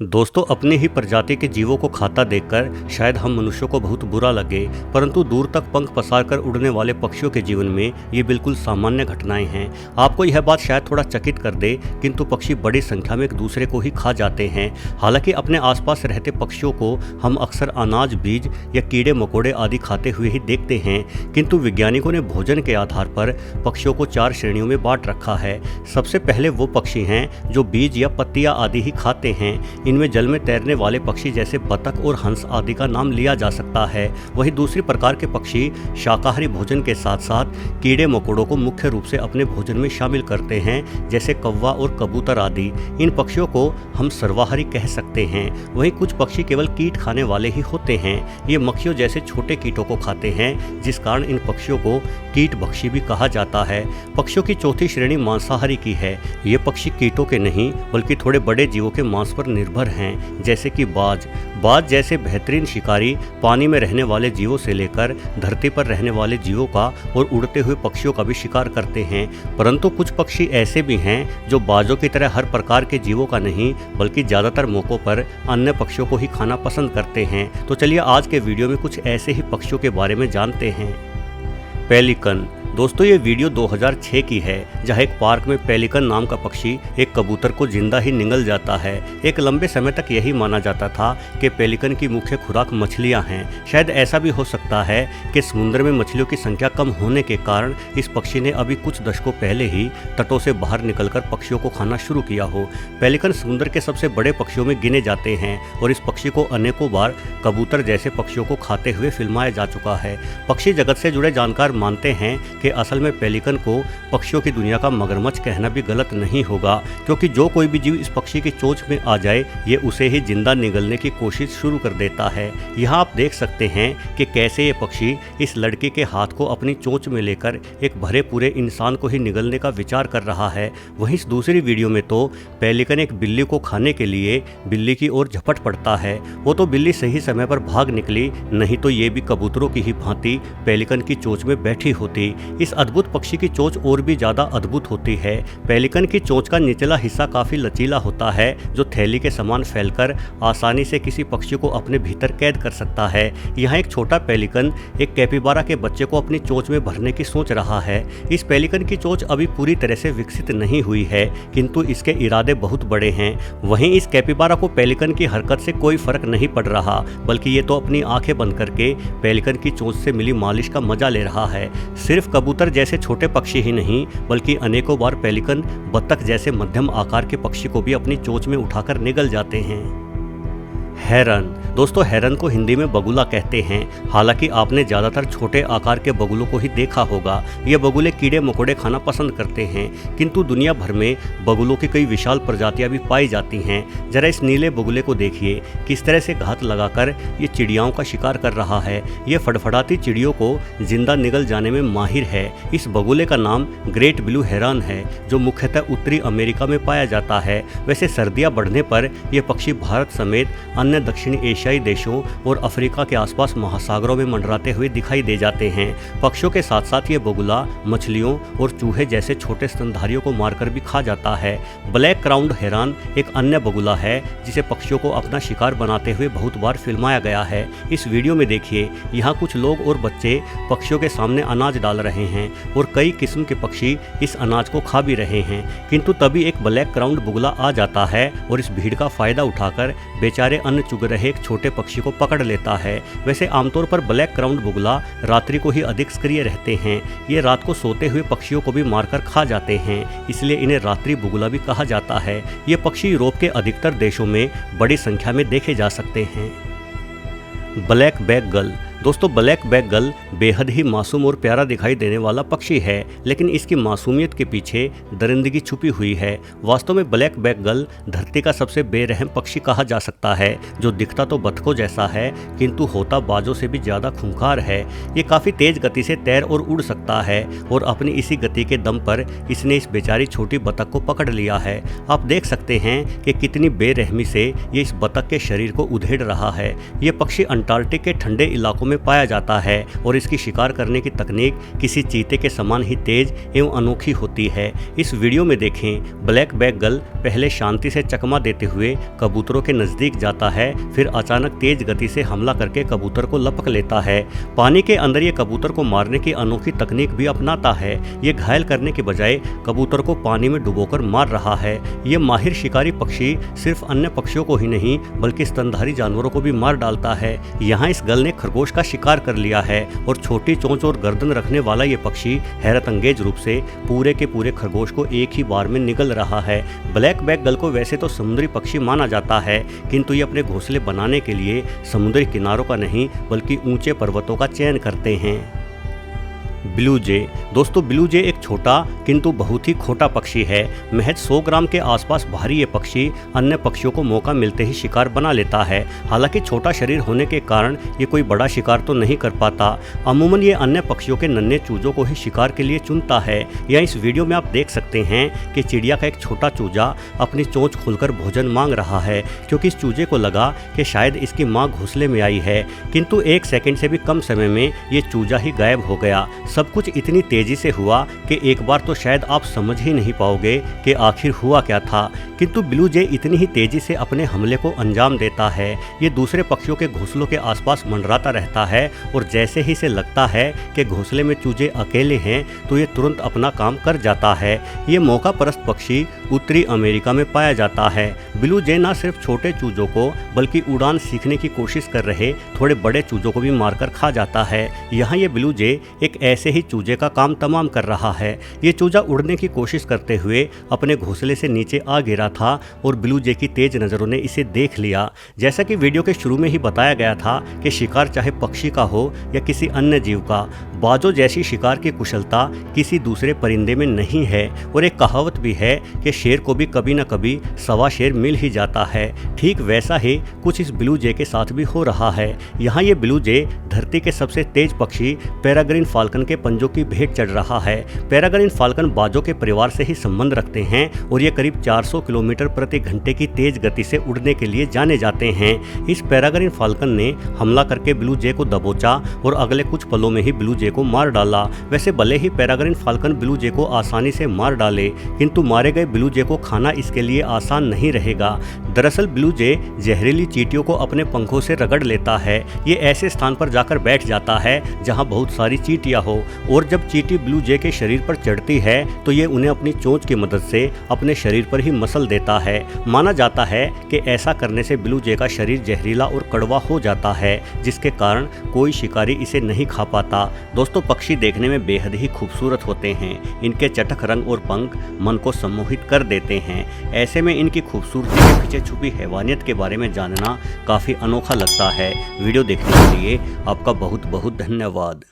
दोस्तों, अपनी ही प्रजाति के जीवों को खाता देखकर शायद हम मनुष्यों को बहुत बुरा लगे, परंतु दूर तक पंख पसारकर उड़ने वाले पक्षियों के जीवन में ये बिल्कुल सामान्य घटनाएं हैं। आपको यह बात शायद थोड़ा चकित कर दे, किंतु पक्षी बड़ी संख्या में एक दूसरे को ही खा जाते हैं। हालांकि अपने आसपास रहते पक्षियों को हम अक्सर अनाज, बीज या कीड़े मकोड़े आदि खाते हुए ही देखते हैं, किंतु वैज्ञानिकों ने भोजन के आधार पर पक्षियों को 4 श्रेणियों में बांट रखा है। सबसे पहले वो पक्षी हैं जो बीज या पत्तियां आदि ही खाते हैं। इनमें जल में तैरने वाले पक्षी जैसे बतख और हंस आदि का नाम लिया जा सकता है। वहीं दूसरी प्रकार के पक्षी शाकाहारी भोजन के साथ साथ कीड़े मकोड़ों को मुख्य रूप से अपने भोजन में शामिल करते हैं, जैसे कौवा और कबूतर आदि। इन पक्षियों को हम सर्वाहारी कह सकते हैं। वहीं कुछ पक्षी केवल कीट खाने वाले ही होते हैं। ये मक्खियों जैसे छोटे कीटों को खाते हैं, जिस कारण इन पक्षियों को कीट भक्षी भी कहा जाता है। पक्षियों की चौथी श्रेणी मांसाहारी की है। ये पक्षी कीटों के नहीं बल्कि थोड़े बड़े जीवों के मांस पर निर्भर हैं, जैसे कि बाज जैसे बेहतरीन शिकारी पानी में रहने वाले जीवों से लेकर धरती पर रहने वाले जीवों का और उड़ते हुए पक्षियों का भी शिकार करते हैं। परंतु कुछ पक्षी ऐसे भी हैं जो बाजों की तरह हर प्रकार के जीवों का नहीं बल्कि ज़्यादातर मौक़ों पर अन्य पक्षियों को ही खाना पसंद करते हैं। तो चलिए आज के वीडियो में कुछ ऐसे ही पक्षियों के बारे में जानते हैं। पेलिकन। दोस्तों, ये वीडियो 2006 की है, जहां एक पार्क में पेलिकन नाम का पक्षी एक कबूतर को जिंदा ही निगल जाता है। एक लंबे समय तक यही माना जाता था कि पेलिकन की मुख्य खुराक मछलियां हैं। शायद ऐसा भी हो सकता है कि समुद्र में मछलियों की संख्या कम होने के कारण इस पक्षी ने अभी कुछ दशकों पहले ही तटों से बाहर निकलकर पक्षियों को खाना शुरू किया हो। पेलिकन समुद्र के सबसे बड़े पक्षियों में गिने जाते हैं और इस पक्षी को अनेकों बार कबूतर जैसे पक्षियों को खाते हुए फिल्माया जा चुका है। पक्षी जगत से जुड़े जानकार मानते हैं कि असल में पेलिकन को पक्षियों की दुनिया का मगरमच्छ कहना भी गलत नहीं होगा, क्योंकि जो कोई भी जीव इस पक्षी की चोंच में आ जाए ये उसे ही जिंदा निगलने की कोशिश शुरू कर देता है। यहाँ आप देख सकते हैं कि कैसे ये पक्षी इस लड़की के हाथ को अपनी चोंच में लेकर एक भरे पूरे इंसान को ही निगलने का विचार कर रहा है। वहीं इस दूसरी वीडियो में तो पेलिकन एक बिल्ली को खाने के लिए बिल्ली की ओर झपट पड़ता है। वो तो बिल्ली सही समय पर भाग निकली, नहीं तो ये भी कबूतरों की ही भांति पेलिकन की चोंच में बैठी होती। इस अद्भुत पक्षी की चोंच और भी ज्यादा अद्भुत होती है। पेलिकन की चोंच का निचला हिस्सा काफी लचीला होता है, जो थैली के समान फैलकर आसानी से किसी पक्षी को अपने भीतर कैद कर सकता है। यहाँ एक छोटा पेलिकन एक कैपिबारा के बच्चे को अपनी चोंच में भरने की सोच रहा है। इस पेलिकन की चोंच अभी पूरी तरह से विकसित नहीं हुई है, किंतु इसके इरादे बहुत बड़े हैं। वहीं इस कैपिबारा को पेलिकन की हरकत से कोई फर्क नहीं पड़ रहा, बल्कि ये तो अपनी आंखें बंद करके पेलिकन की चोंच से मिली मालिश का मजा ले रहा है। सिर्फ कबूतर जैसे छोटे पक्षी ही नहीं बल्कि अनेकों बार पेलिकन बत्तख जैसे मध्यम आकार के पक्षी को भी अपनी चोंच में उठाकर निगल जाते हैं। हेरन। दोस्तों, हेरन को हिंदी में बगुला कहते हैं। हालांकि आपने ज़्यादातर छोटे आकार के बगुलों को ही देखा होगा। ये बगुले कीड़े मकोड़े खाना पसंद करते हैं, किंतु दुनिया भर में बगुलों की कई विशाल प्रजातियां भी पाई जाती हैं। जरा इस नीले बगुले को देखिए, किस तरह से घात लगाकर ये चिड़ियाओं का शिकार कर रहा है। ये फड़फड़ाती चिड़ियों को जिंदा निगल जाने में माहिर है। इस बगुले का नाम ग्रेट ब्लू हेरन है, जो मुख्यतः उत्तरी अमेरिका में पाया जाता है। वैसे सर्दियाँ बढ़ने पर यह पक्षी भारत समेत अन्य दक्षिणी एशियाई देशों और अफ्रीका के आसपास महासागरों में मंडराते हुए दिखाई दे जाते हैं। पक्षियों के साथ साथ ये बगुला मछलियों और चूहे जैसे छोटे स्तनधारियों को मारकर भी खा जाता है। ब्लैक क्राउन्ड हेरन एक अन्य बगुला है, जिसे पक्षियों को अपना शिकार बनाते हुए बहुत बार फिल्माया गया है। इस वीडियो में देखिए, यहाँ कुछ लोग और बच्चे पक्षियों के सामने अनाज डाल रहे हैं और कई किस्म के पक्षी इस अनाज को खा भी रहे हैं, किंतु तभी एक ब्लैक क्राउन्ड बगुला आ जाता है और इस भीड़ का फायदा उठाकर बेचारे अन्न चुग रहे एक छोटे पक्षी को पकड़ लेता है। वैसे आमतौर पर ब्लैक क्राउन्ड बगुला रात्रि को ही अधिक सक्रिय रहते हैं। ये रात को सोते हुए पक्षियों को भी मारकर खा जाते हैं, इसलिए इन्हें रात्रि बगुला भी कहा जाता है। ये पक्षी यूरोप के अधिकतर देशों में बड़ी संख्या में देखे जा सकते हैं। ब्लैक बैक गल। दोस्तों, ब्लैक बैक गल बेहद ही मासूम और प्यारा दिखाई देने वाला पक्षी है, लेकिन इसकी मासूमियत के पीछे दरिंदगी छुपी हुई है। वास्तव में ब्लैक बैक गल धरती का सबसे बेरहम पक्षी कहा जा सकता है, जो दिखता तो बतखों जैसा है किंतु होता बाजों से भी ज़्यादा खूंखार है। ये काफ़ी तेज गति से तैर और उड़ सकता है और अपनी इसी गति के दम पर इसने इस बेचारी छोटी बतख को पकड़ लिया है। आप देख सकते हैं कि कितनी बेरहमी से ये इस बतख के शरीर को उधेड़ रहा है। ये पक्षी अंटार्कटिक के ठंडे इलाकों में पाया जाता है और इसकी शिकार करने की तकनीक किसी चीते के समान ही तेज एवं अनोखी होती है। इस वीडियो में देखें, ब्लैक बैक गल पहले शांति से चकमा देते हुए कबूतरों के नजदीक जाता है, फिर अचानक तेज गति से हमला करके कबूतर को लपक लेता है। पानी के अंदर ये कबूतर को मारने की अनोखी तकनीक भी अपनाता है। ये घायल करने के बजाय कबूतर को पानी में डुबोकर मार रहा है। ये माहिर शिकारी पक्षी सिर्फ अन्य पक्षियों को ही नहीं बल्कि स्तनधारी जानवरों को भी मार डालता है। यहाँ इस गल ने खरगोश का शिकार कर लिया है और छोटी चोंच और गर्दन रखने वाला ये पक्षी हैरत अंगेज रूप से पूरे के पूरे खरगोश को एक ही बार में निगल रहा है। ब्लैक बैक गल को वैसे तो समुद्री पक्षी माना जाता है, किंतु ये अपने घोंसले बनाने के लिए समुद्री किनारों का नहीं बल्कि ऊंचे पर्वतों का चयन करते हैं। ब्लू जे। दोस्तों, ब्लू जे एक छोटा किंतु बहुत ही खोटा पक्षी है। महज 100 ग्राम के आसपास भारी ये पक्षी अन्य पक्षियों को मौका मिलते ही शिकार बना लेता है। हालांकि छोटा शरीर होने के कारण ये कोई बड़ा शिकार तो नहीं कर पाता। अमूमन ये अन्य पक्षियों के नन्हे चूजों को ही शिकार के लिए चुनता है। या इस वीडियो में आप देख सकते हैं कि चिड़िया का एक छोटा चूजा अपनी चोंच खोलकर भोजन मांग रहा है, क्योंकि इस चूजे को लगा कि शायद इसकी माँ घोंसले में आई है। किंतु 1 सेकंड से भी कम समय में ये चूजा ही गायब हो गया। सब कुछ इतनी तेजी से हुआ कि एक बार तो शायद आप समझ ही नहीं पाओगे कि आखिर हुआ क्या था। किंतु ब्लू जे इतनी ही तेजी से अपने हमले को अंजाम देता है। ये दूसरे पक्षियों के घोंसलों के आसपास मंडराता रहता है और जैसे ही इसे लगता है कि घोंसले में चूजे अकेले हैं तो ये तुरंत अपना काम कर जाता है। ये मौका परस्त पक्षी उत्तरी अमेरिका में पाया जाता है। ब्लू जे न सिर्फ छोटे चूजों को बल्कि उड़ान सीखने की कोशिश कर रहे थोड़े बड़े चूजों को भी मारकर खा जाता है। यहाँ ये ब्लू जे एक ऐसे ही चूजे का काम तमाम कर रहा है। ये चूजा उड़ने की कोशिश करते हुए अपने घोंसले से नीचे आ गिरा था और ब्लू जे की तेज नज़रों ने इसे देख लिया। जैसा कि वीडियो के शुरू में ही बताया गया था कि शिकार चाहे पक्षी का हो या किसी अन्य जीव का, बाजों जैसी शिकार की कुशलता किसी दूसरे परिंदे में नहीं है। और एक कहावत भी है कि शेर को भी कभी न कभी सवा शेर मिल ही जाता है। ठीक वैसा ही कुछ इस ब्लू जे के साथ भी हो रहा है। यहाँ ये ब्लू जे धरती के सबसे तेज पक्षी पेरेग्रिन फाल्कन के पंजों की भेंट चढ़ रहा है। पेरेग्रिन फाल्कन बाजों के परिवार से ही संबंध रखते हैं और ये करीब 400 किलोमीटर प्रति घंटे की तेज गति से उड़ने के लिए जाने जाते हैं। इस पेरेग्रिन फाल्कन ने हमला करके ब्लू जे को दबोचा और अगले कुछ पलों में ही ब्लू जे को मार डाला। वैसे भले ही पेरेग्रिन फाल्कन ब्लू जे को आसानी से मार डाले, किंतु मारे गए ब्लू जे को खाना इसके लिए आसान नहीं रहेगा। दरअसल ब्लू जे जहरीली चींटियों को अपने पंखों से रगड़ लेता है। ये ऐसे स्थान पर जाकर बैठ जाता है जहां बहुत सारी चींटियां हो और जब चींटी ब्लू जे के शरीर पर चढ़ती है तो ये उन्हें अपनी चोंच की मदद से अपने शरीर पर ही मसल देता है। माना जाता है कि ऐसा करने से ब्लू जे का शरीर जहरीला और कड़वा हो जाता है, जिसके कारण कोई शिकारी इसे नहीं खा पाता। दोस्तों, पक्षी देखने में बेहद ही खूबसूरत होते हैं। इनके चटक रंग और पंख मन को सम्मोहित कर देते हैं। ऐसे में इनकी खूबसूरती के पीछे छुपी हैवानियत के बारे में जानना काफ़ी अनोखा लगता है। वीडियो देखने के लिए आपका बहुत बहुत धन्यवाद।